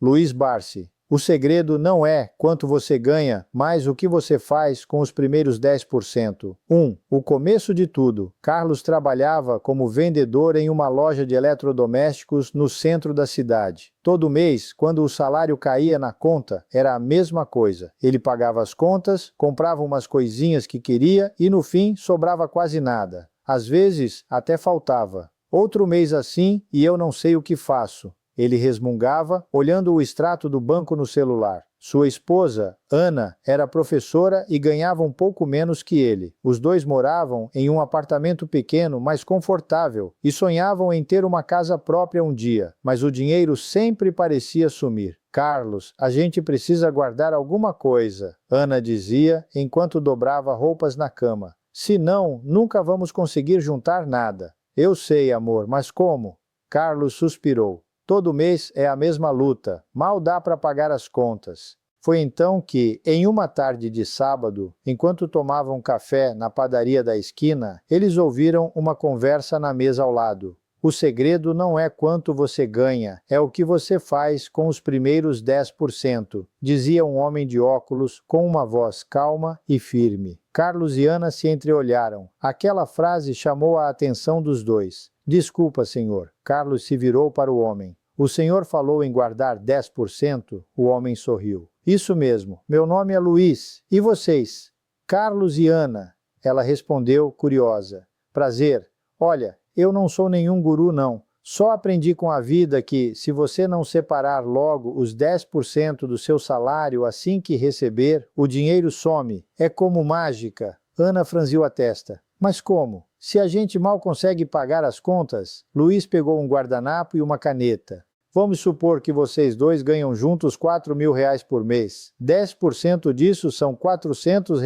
Luiz Barsi. O segredo não é quanto você ganha, mas o que você faz com os primeiros 10%. 1. O começo de tudo. Carlos trabalhava como vendedor em uma loja de eletrodomésticos no centro da cidade. Todo mês, quando o salário caía na conta, era a mesma coisa. Ele pagava as contas, comprava umas coisinhas que queria e no fim sobrava quase nada. Às vezes, até faltava. Outro mês assim e eu não sei o que faço. Ele resmungava, olhando o extrato do banco no celular. Sua esposa, Ana, era professora e ganhava um pouco menos que ele. Os dois moravam em um apartamento pequeno, mas confortável, e sonhavam em ter uma casa própria um dia, mas o dinheiro sempre parecia sumir. Carlos, a gente precisa guardar alguma coisa, Ana dizia, enquanto dobrava roupas na cama. Senão, nunca vamos conseguir juntar nada. Eu sei, amor, mas como? Carlos suspirou. Todo mês é a mesma luta, mal dá para pagar as contas. Foi então que, em uma tarde de sábado, enquanto tomavam café na padaria da esquina, eles ouviram uma conversa na mesa ao lado. O segredo não é quanto você ganha, é o que você faz com os primeiros 10%, dizia um homem de óculos com uma voz calma e firme. Carlos e Ana se entreolharam. Aquela frase chamou a atenção dos dois. Desculpa, senhor. Carlos se virou para o homem. O senhor falou em guardar 10%? O homem sorriu. Isso mesmo. Meu nome é Luiz. E vocês? Carlos e Ana. Ela respondeu, curiosa. Prazer. Olha, eu não sou nenhum guru, não. Só aprendi com a vida que, se você não separar logo os 10% do seu salário assim que receber, o dinheiro some. É como mágica. Ana franziu a testa. Mas como? Se a gente mal consegue pagar as contas? Luiz pegou um guardanapo e uma caneta. Vamos supor que vocês dois ganham juntos R$ 4.000 por mês. 10% disso são R$ 400.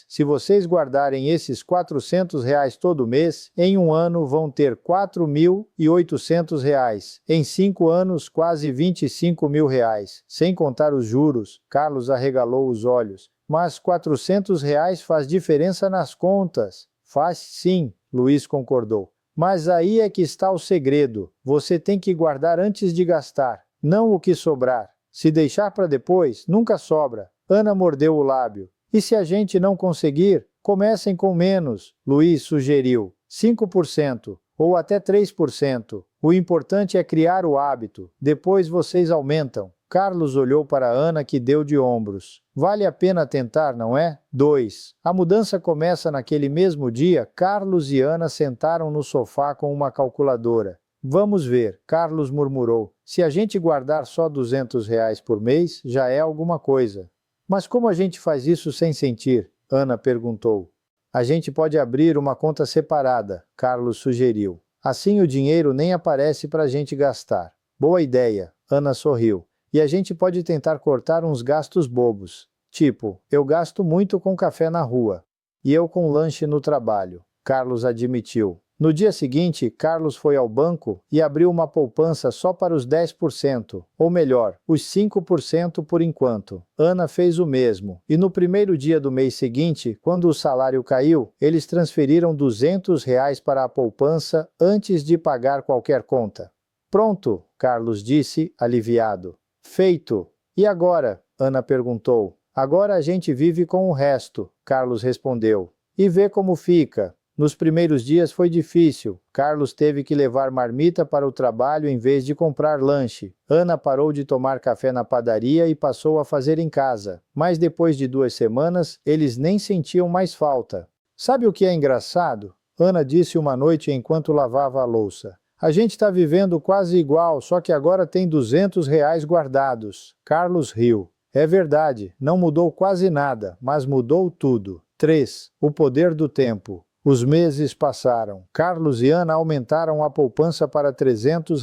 Se vocês guardarem esses R$ 400 todo mês, em um ano vão ter R$ 4.800. Em 5 anos, quase R$ 25.000. Sem contar os juros. Carlos arregalou os olhos. Mas R$ 400 faz diferença nas contas. Faz sim, Luiz concordou. Mas aí é que está o segredo. Você tem que guardar antes de gastar, não o que sobrar. Se deixar para depois, nunca sobra. Ana mordeu o lábio. E se a gente não conseguir, comecem com menos, Luiz sugeriu. 5% ou até 3%. O importante é criar o hábito. Depois vocês aumentam. Carlos olhou para Ana, que deu de ombros. Vale a pena tentar, não é? 2. A mudança começa naquele mesmo dia. Carlos e Ana sentaram no sofá com uma calculadora. Vamos ver, Carlos murmurou. Se a gente guardar só R$ 200 por mês, já é alguma coisa. Mas como a gente faz isso sem sentir? Ana perguntou. A gente pode abrir uma conta separada, Carlos sugeriu. Assim o dinheiro nem aparece para a gente gastar. Boa ideia, Ana sorriu. E a gente pode tentar cortar uns gastos bobos. Tipo, eu gasto muito com café na rua. E eu com lanche no trabalho. Carlos admitiu. No dia seguinte, Carlos foi ao banco e abriu uma poupança só para os 10%. Ou melhor, os 5% por enquanto. Ana fez o mesmo. E no primeiro dia do mês seguinte, quando o salário caiu, eles transferiram R$ 200 para a poupança antes de pagar qualquer conta. Pronto, Carlos disse, aliviado. Feito. E agora? Ana perguntou. Agora a gente vive com o resto, Carlos respondeu. E vê como fica. Nos primeiros dias foi difícil. Carlos teve que levar marmita para o trabalho em vez de comprar lanche. Ana parou de tomar café na padaria e passou a fazer em casa. Mas depois de 2 semanas, eles nem sentiam mais falta. Sabe o que é engraçado? Ana disse uma noite enquanto lavava a louça. A gente está vivendo quase igual, só que agora tem R$ 200 guardados. Carlos riu. É verdade, não mudou quase nada, mas mudou tudo. 3. O poder do tempo. Os meses passaram. Carlos e Ana aumentaram a poupança para R$ 300,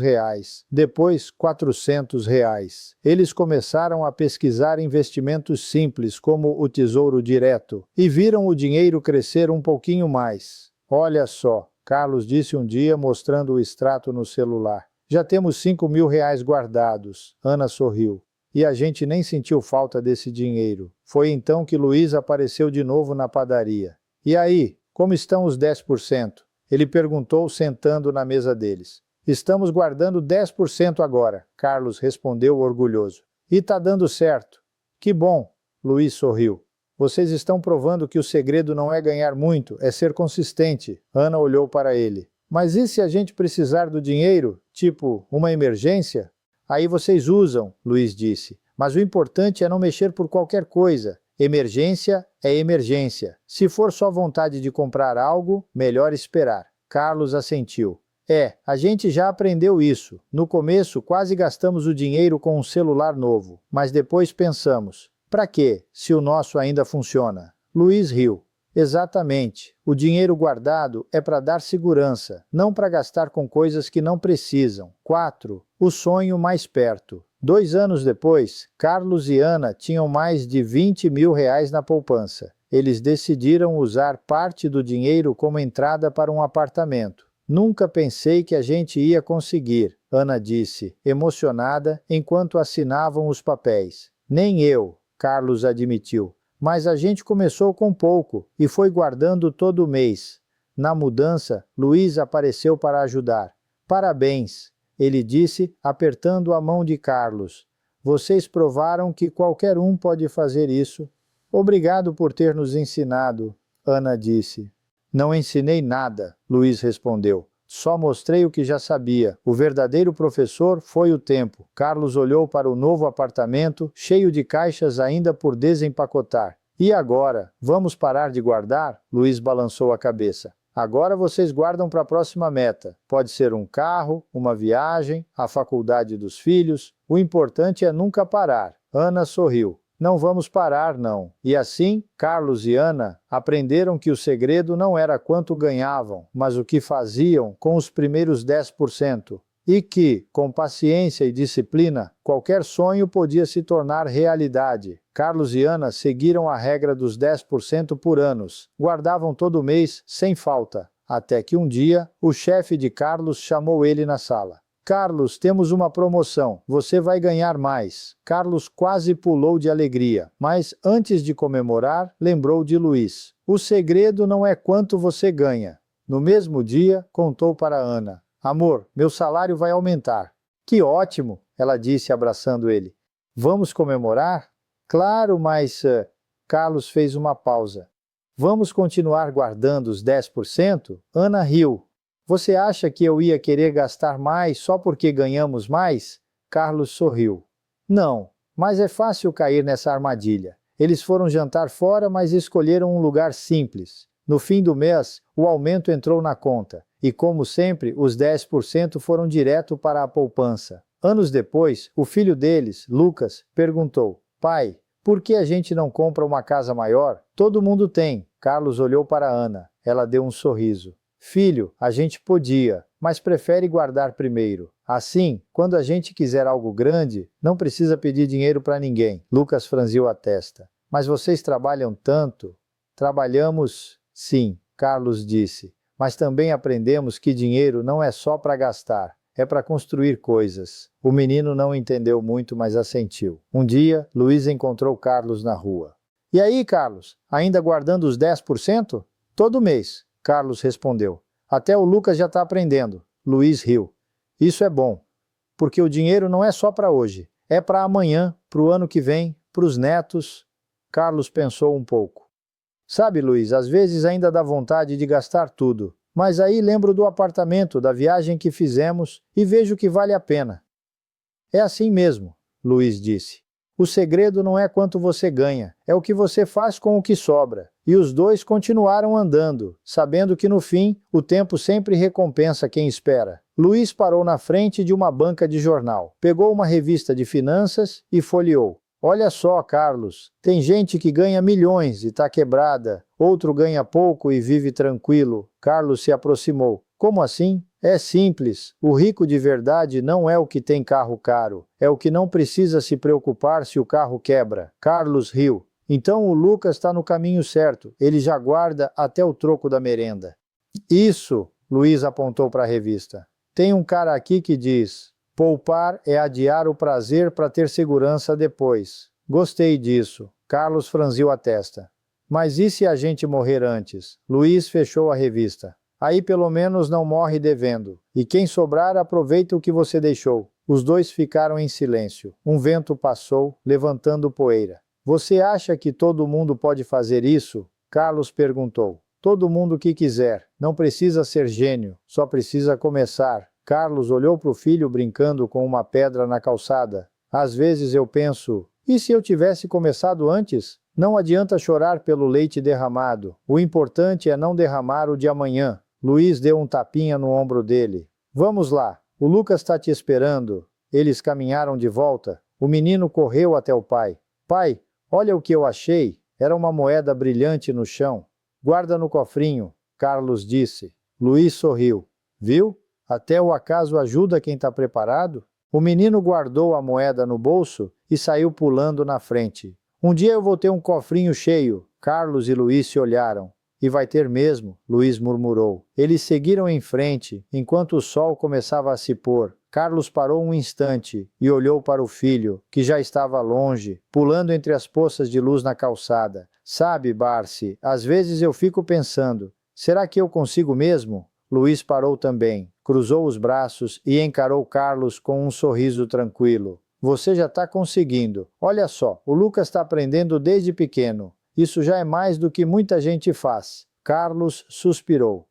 depois R$ 400. Eles começaram a pesquisar investimentos simples, como o Tesouro Direto, e viram o dinheiro crescer um pouquinho mais. Olha só. Carlos disse um dia, mostrando o extrato no celular. Já temos R$ 5.000 guardados. Ana sorriu. E a gente nem sentiu falta desse dinheiro. Foi então que Luiz apareceu de novo na padaria. E aí, como estão os 10%? Ele perguntou, sentando na mesa deles. Estamos guardando 10% agora, Carlos respondeu orgulhoso. E tá dando certo. Que bom, Luiz sorriu. Vocês estão provando que o segredo não é ganhar muito, é ser consistente. Ana olhou para ele. Mas e se a gente precisar do dinheiro? Tipo, uma emergência? Aí vocês usam, Luiz disse. Mas o importante é não mexer por qualquer coisa. Emergência é emergência. Se for só vontade de comprar algo, melhor esperar. Carlos assentiu. A gente já aprendeu isso. No começo, quase gastamos o dinheiro com um celular novo. Mas depois pensamos, para quê, se o nosso ainda funciona? Luiz riu. Exatamente. O dinheiro guardado é para dar segurança, não para gastar com coisas que não precisam. 4. O sonho mais perto. 2 anos depois, Carlos e Ana tinham mais de 20 mil reais na poupança. Eles decidiram usar parte do dinheiro como entrada para um apartamento. Nunca pensei que a gente ia conseguir, Ana disse, emocionada, enquanto assinavam os papéis. Nem eu, Carlos admitiu. Mas a gente começou com pouco e foi guardando todo mês. Na mudança, Luiz apareceu para ajudar. Parabéns, ele disse, apertando a mão de Carlos. Vocês provaram que qualquer um pode fazer isso. Obrigado por ter nos ensinado, Ana disse. Não ensinei nada, Luiz respondeu. Só mostrei o que já sabia. O verdadeiro professor foi o tempo. Carlos olhou para o novo apartamento, cheio de caixas ainda por desempacotar. E agora? Vamos parar de guardar? Luiz balançou a cabeça. Agora vocês guardam para a próxima meta. Pode ser um carro, uma viagem, a faculdade dos filhos. O importante é nunca parar. Ana sorriu. Não vamos parar, não. E assim, Carlos e Ana aprenderam que o segredo não era quanto ganhavam, mas o que faziam com os primeiros 10%. E que, com paciência e disciplina, qualquer sonho podia se tornar realidade. Carlos e Ana seguiram a regra dos 10% por anos. Guardavam todo mês, sem falta. Até que um dia, o chefe de Carlos chamou ele na sala. Carlos, temos uma promoção, você vai ganhar mais. Carlos quase pulou de alegria, mas antes de comemorar, lembrou de Luiz. O segredo não é quanto você ganha. No mesmo dia, contou para Ana. Amor, meu salário vai aumentar. Que ótimo, ela disse abraçando ele. Vamos comemorar? Claro, mas... Carlos fez uma pausa. Vamos continuar guardando os 10%? Ana riu. Você acha que eu ia querer gastar mais só porque ganhamos mais? Carlos sorriu. Não, mas é fácil cair nessa armadilha. Eles foram jantar fora, mas escolheram um lugar simples. No fim do mês, o aumento entrou na conta. E como sempre, os 10% foram direto para a poupança. Anos depois, o filho deles, Lucas, perguntou: Pai, por que a gente não compra uma casa maior? Todo mundo tem. Carlos olhou para Ana. Ela deu um sorriso. Filho, a gente podia, mas prefere guardar primeiro. Assim, quando a gente quiser algo grande, não precisa pedir dinheiro para ninguém. Lucas franziu a testa. Mas vocês trabalham tanto? Trabalhamos, sim, Carlos disse. Mas também aprendemos que dinheiro não é só para gastar, é para construir coisas. O menino não entendeu muito, mas assentiu. Um dia, Luiz encontrou Carlos na rua. E aí, Carlos, ainda guardando os 10%? Todo mês. Carlos respondeu. Até o Lucas já está aprendendo. Luiz riu. Isso é bom, porque o dinheiro não é só para hoje, é para amanhã, para o ano que vem, para os netos. Carlos pensou um pouco. Sabe, Luiz, às vezes ainda dá vontade de gastar tudo, mas aí lembro do apartamento, da viagem que fizemos e vejo que vale a pena. É assim mesmo, Luiz disse. O segredo não é quanto você ganha, é o que você faz com o que sobra. E os dois continuaram andando, sabendo que no fim, o tempo sempre recompensa quem espera. Luiz parou na frente de uma banca de jornal, pegou uma revista de finanças e folheou. Olha só, Carlos, tem gente que ganha milhões e está quebrada, outro ganha pouco e vive tranquilo. Carlos se aproximou. Como assim? É simples, o rico de verdade não é o que tem carro caro, é o que não precisa se preocupar se o carro quebra. Carlos riu. Então o Lucas está no caminho certo, ele já guarda até o troco da merenda. Isso, Luiz apontou para a revista. Tem um cara aqui que diz, poupar é adiar o prazer para ter segurança depois. Gostei disso. Carlos franziu a testa. Mas e se a gente morrer antes? Luiz fechou a revista. Aí pelo menos não morre devendo. E quem sobrar, aproveita o que você deixou. Os dois ficaram em silêncio. Um vento passou, levantando poeira. Você acha que todo mundo pode fazer isso? Carlos perguntou. Todo mundo que quiser. Não precisa ser gênio, só precisa começar. Carlos olhou para o filho brincando com uma pedra na calçada. Às vezes eu penso, e se eu tivesse começado antes? Não adianta chorar pelo leite derramado. O importante é não derramar o de amanhã. Luiz deu um tapinha no ombro dele. Vamos lá, o Lucas está te esperando. Eles caminharam de volta. O menino correu até o pai. Pai, olha o que eu achei. Era uma moeda brilhante no chão. Guarda no cofrinho, Carlos disse. Luiz sorriu. Viu? Até o acaso ajuda quem está preparado? O menino guardou a moeda no bolso e saiu pulando na frente. Um dia eu vou ter um cofrinho cheio. Carlos e Luiz se olharam. E vai ter mesmo, Luiz murmurou. Eles seguiram em frente, enquanto o sol começava a se pôr. Carlos parou um instante e olhou para o filho, que já estava longe, pulando entre as poças de luz na calçada. Sabe, Barsi, às vezes eu fico pensando, será que eu consigo mesmo? Luiz parou também, cruzou os braços e encarou Carlos com um sorriso tranquilo. Você já está conseguindo. Olha só, o Lucas está aprendendo desde pequeno. Isso já é mais do que muita gente faz. Carlos suspirou.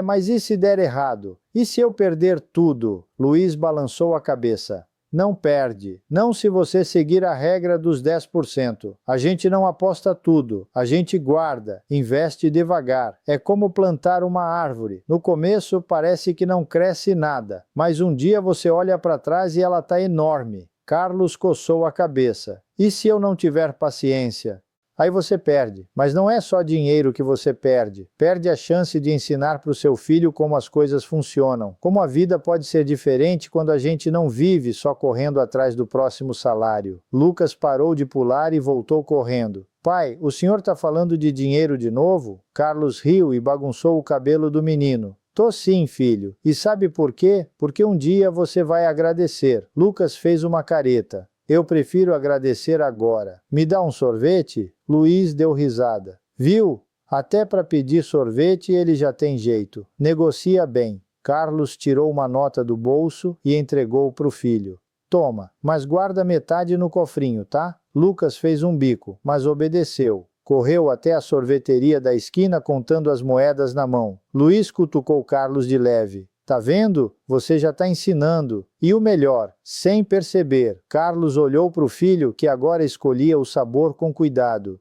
Mas e se der errado? E se eu perder tudo? Luiz balançou a cabeça. Não perde. Não se você seguir a regra dos 10%. A gente não aposta tudo. A gente guarda, investe devagar. É como plantar uma árvore. No começo parece que não cresce nada, mas um dia você olha para trás e ela está enorme. Carlos coçou a cabeça. E se eu não tiver paciência? Aí você perde. Mas não é só dinheiro que você perde. Perde a chance de ensinar para o seu filho como as coisas funcionam. Como a vida pode ser diferente quando a gente não vive só correndo atrás do próximo salário. Lucas parou de pular e voltou correndo. Pai, o senhor está falando de dinheiro de novo? Carlos riu e bagunçou o cabelo do menino. Tô sim, filho. E sabe por quê? Porque um dia você vai agradecer. Lucas fez uma careta. Eu prefiro agradecer agora. Me dá um sorvete? Luiz deu risada. Viu? Até para pedir sorvete ele já tem jeito. Negocia bem. Carlos tirou uma nota do bolso e entregou para o filho. Toma, mas guarda metade no cofrinho, tá? Lucas fez um bico, mas obedeceu. Correu até a sorveteria da esquina contando as moedas na mão. Luiz cutucou Carlos de leve. Tá vendo? Você já está ensinando. E o melhor, sem perceber. Carlos olhou para o filho que agora escolhia o sabor com cuidado.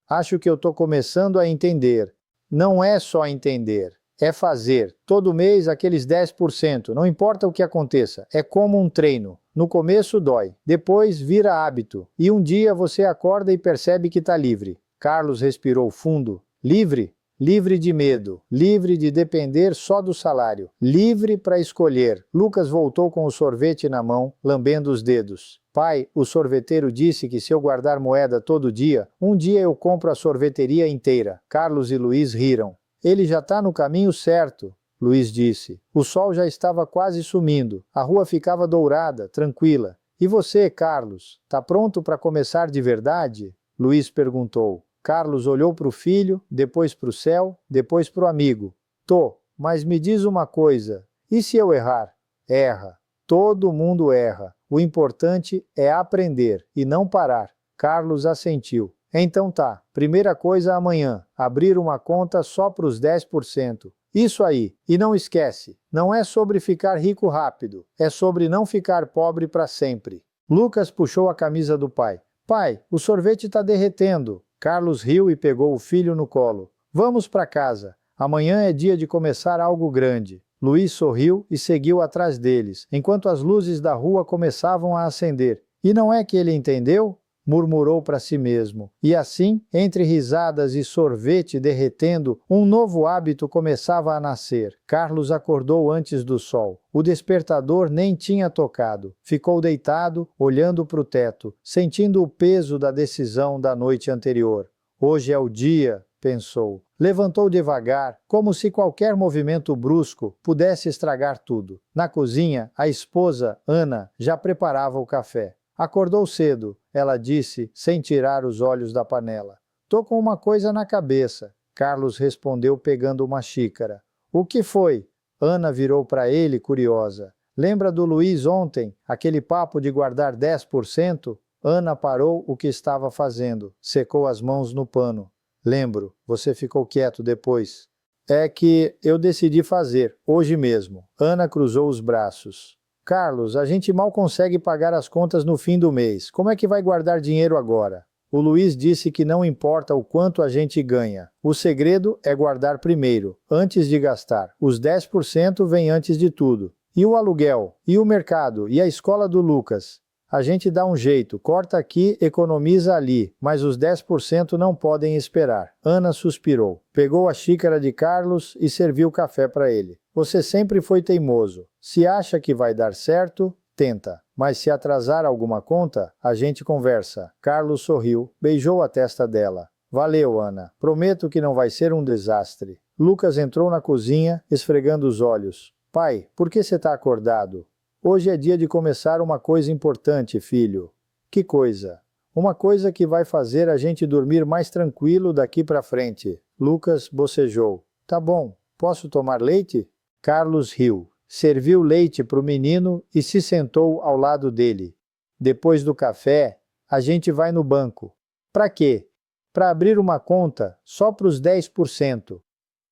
Acho que eu estou começando a entender. Não é só entender, é fazer. Todo mês aqueles 10%, não importa o que aconteça. É como um treino. No começo dói, depois vira hábito. E um dia você acorda e percebe que está livre. Carlos respirou fundo. Livre? Livre de medo, livre de depender só do salário, livre para escolher. Lucas voltou com o sorvete na mão, lambendo os dedos. Pai, o sorveteiro disse que se eu guardar moeda todo dia, um dia eu compro a sorveteria inteira. Carlos e Luiz riram. Ele já está no caminho certo, Luiz disse. O sol já estava quase sumindo, a rua ficava dourada, tranquila. E você, Carlos, está pronto para começar de verdade? Luiz perguntou. Carlos olhou para o filho, depois para o céu, depois para o amigo. Tô, mas me diz uma coisa, e se eu errar? Erra. Todo mundo erra. O importante é aprender e não parar. Carlos assentiu. Então tá, primeira coisa amanhã, abrir uma conta só para os 10%. Isso aí. E não esquece, não é sobre ficar rico rápido, é sobre não ficar pobre para sempre. Lucas puxou a camisa do pai. Pai, o sorvete está derretendo. Carlos riu e pegou o filho no colo. Vamos para casa. Amanhã é dia de começar algo grande. Luiz sorriu e seguiu atrás deles, enquanto as luzes da rua começavam a acender. E não é que ele entendeu? Murmurou para si mesmo. E assim, entre risadas e sorvete derretendo, um novo hábito começava a nascer. Carlos acordou antes do sol. O despertador nem tinha tocado. Ficou deitado, olhando para o teto, sentindo o peso da decisão da noite anterior. Hoje é o dia, pensou. Levantou devagar, como se qualquer movimento brusco pudesse estragar tudo. Na cozinha, a esposa, Ana, já preparava o café. Acordou cedo, ela disse, sem tirar os olhos da panela. Tô com uma coisa na cabeça. Carlos respondeu pegando uma xícara. O que foi? Ana virou para ele, curiosa. Lembra do Luiz ontem, aquele papo de guardar 10%? Ana parou o que estava fazendo, secou as mãos no pano. Lembro, você ficou quieto depois. É que eu decidi fazer, hoje mesmo. Ana cruzou os braços. Carlos, a gente mal consegue pagar as contas no fim do mês. Como é que vai guardar dinheiro agora? O Luiz disse que não importa o quanto a gente ganha. O segredo é guardar primeiro, antes de gastar. Os 10% vêm antes de tudo. E o aluguel? E o mercado? E a escola do Lucas? A gente dá um jeito, corta aqui, economiza ali, mas os 10% não podem esperar. Ana suspirou, pegou a xícara de Carlos e serviu café para ele. Você sempre foi teimoso. Se acha que vai dar certo, tenta. Mas se atrasar alguma conta, a gente conversa. Carlos sorriu, beijou a testa dela. Valeu, Ana. Prometo que não vai ser um desastre. Lucas entrou na cozinha, esfregando os olhos. Pai, por que você está acordado? Hoje é dia de começar uma coisa importante, filho. Que coisa? Uma coisa que vai fazer a gente dormir mais tranquilo daqui para frente. Lucas bocejou. Tá bom, posso tomar leite? Carlos riu. Serviu leite para o menino e se sentou ao lado dele. Depois do café, a gente vai no banco. Para quê? Para abrir uma conta só para os 10%.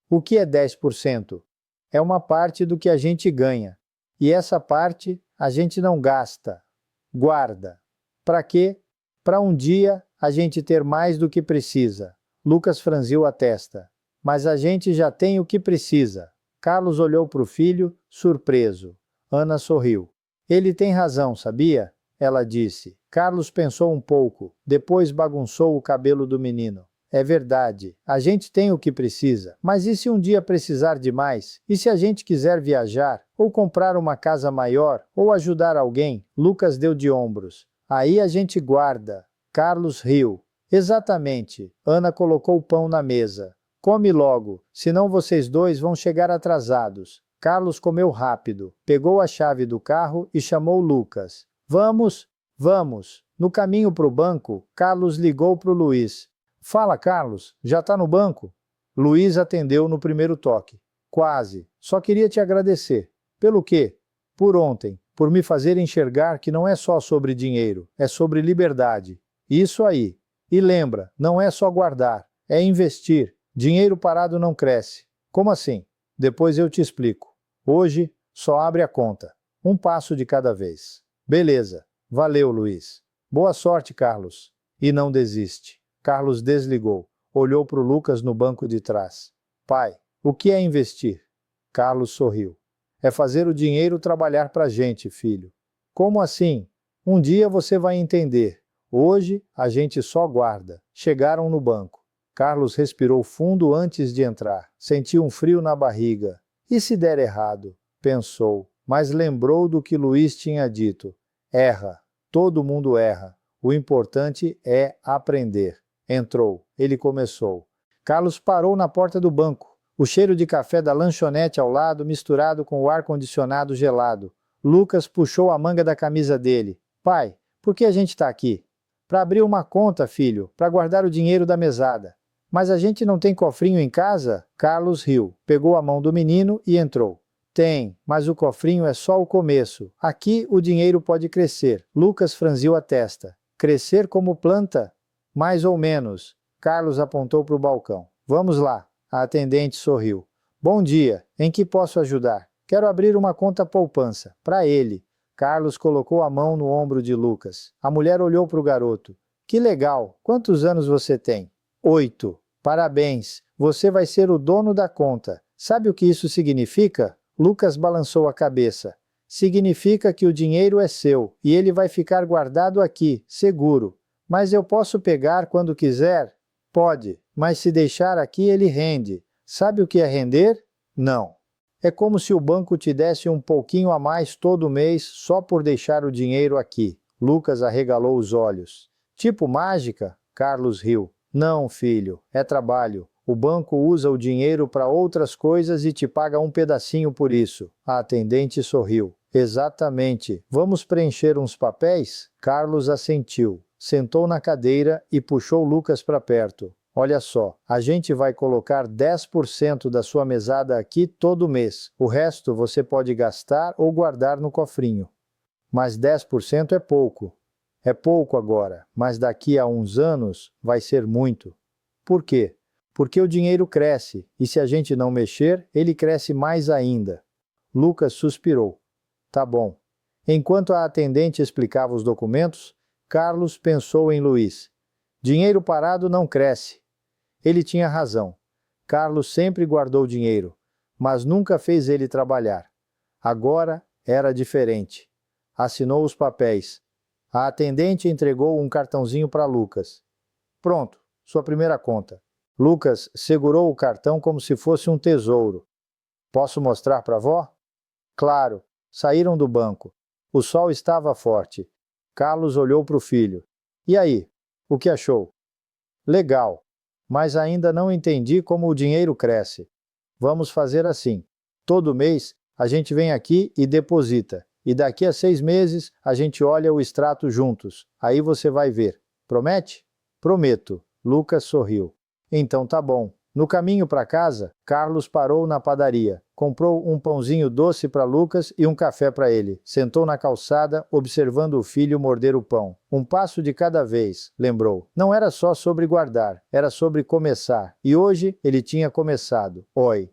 O que é 10%? É uma parte do que a gente ganha. E essa parte a gente não gasta, guarda. Para quê? Para um dia a gente ter mais do que precisa. Lucas franziu a testa. Mas a gente já tem o que precisa. Carlos olhou para o filho, surpreso. Ana sorriu. Ele tem razão, sabia? Ela disse. Carlos pensou um pouco, depois bagunçou o cabelo do menino. É verdade, a gente tem o que precisa, mas e se um dia precisar de mais? E se a gente quiser viajar, ou comprar uma casa maior, ou ajudar alguém? Lucas deu de ombros. Aí a gente guarda. Carlos riu. Exatamente. Ana colocou o pão na mesa. Come logo, senão vocês dois vão chegar atrasados. Carlos comeu rápido, pegou a chave do carro e chamou Lucas. Vamos, vamos. No caminho para o banco, Carlos ligou para o Luiz. Fala, Carlos, já está no banco? Luiz atendeu no primeiro toque. Quase. Só queria te agradecer. Pelo quê? Por ontem, por me fazer enxergar que não é só sobre dinheiro, é sobre liberdade. Isso aí. E lembra, não é só guardar, é investir. Dinheiro parado não cresce. Como assim? Depois eu te explico. Hoje, só abre a conta. Um passo de cada vez. Beleza. Valeu, Luiz. Boa sorte, Carlos. E não desiste. Carlos desligou. Olhou para o Lucas no banco de trás. Pai, o que é investir? Carlos sorriu. É fazer o dinheiro trabalhar para a gente, filho. Como assim? Um dia você vai entender. Hoje, a gente só guarda. Chegaram no banco. Carlos respirou fundo antes de entrar. Sentiu um frio na barriga. E se der errado? Pensou, mas lembrou do que Luiz tinha dito. Erra. Todo mundo erra. O importante é aprender. Entrou. Ele começou. Carlos parou na porta do banco. O cheiro de café da lanchonete ao lado misturado com o ar-condicionado gelado. Lucas puxou a manga da camisa dele. Pai, por que a gente está aqui? Para abrir uma conta, filho, para guardar o dinheiro da mesada. Mas a gente não tem cofrinho em casa? Carlos riu, pegou a mão do menino e entrou. Tem, mas o cofrinho é só o começo. Aqui o dinheiro pode crescer. Lucas franziu a testa. Crescer como planta? Mais ou menos. Carlos apontou para o balcão. Vamos lá. A atendente sorriu. Bom dia. Em que posso ajudar? Quero abrir uma conta poupança. Para ele. Carlos colocou a mão no ombro de Lucas. A mulher olhou para o garoto. Que legal. Quantos anos você tem? 8. Parabéns. Você vai ser o dono da conta. Sabe o que isso significa? Lucas balançou a cabeça. Significa que o dinheiro é seu e ele vai ficar guardado aqui, seguro. Mas eu posso pegar quando quiser? Pode, mas se deixar aqui ele rende. Sabe o que é render? Não. É como se o banco te desse um pouquinho a mais todo mês só por deixar o dinheiro aqui. Lucas arregalou os olhos. Tipo mágica? Carlos riu. Não, filho, é trabalho. O banco usa o dinheiro para outras coisas e te paga um pedacinho por isso. A atendente sorriu. Exatamente. Vamos preencher uns papéis? Carlos assentiu. Sentou na cadeira e puxou Lucas para perto. Olha só, a gente vai colocar 10% da sua mesada aqui todo mês. O resto você pode gastar ou guardar no cofrinho. Mas 10% é pouco. É pouco agora, mas daqui a uns anos vai ser muito. Por quê? Porque o dinheiro cresce, e se a gente não mexer, ele cresce mais ainda. Lucas suspirou. Tá bom. Enquanto a atendente explicava os documentos, Carlos pensou em Luiz. Dinheiro parado não cresce. Ele tinha razão. Carlos sempre guardou dinheiro, mas nunca fez ele trabalhar. Agora era diferente. Assinou os papéis. A atendente entregou um cartãozinho para Lucas. Pronto, sua primeira conta. Lucas segurou o cartão como se fosse um tesouro. Posso mostrar para vó? Claro. Saíram do banco. O sol estava forte. Carlos olhou para o filho. E aí, o que achou? Legal. Mas ainda não entendi como o dinheiro cresce. Vamos fazer assim. Todo mês, a gente vem aqui e deposita. E daqui a 6 meses, a gente olha o extrato juntos. Aí você vai ver. Promete? Prometo. Lucas sorriu. Então tá bom. No caminho para casa, Carlos parou na padaria. Comprou um pãozinho doce para Lucas e um café para ele. Sentou na calçada, observando o filho morder o pão. Um passo de cada vez, lembrou. Não era só sobre guardar, era sobre começar. E hoje ele tinha começado. Oi.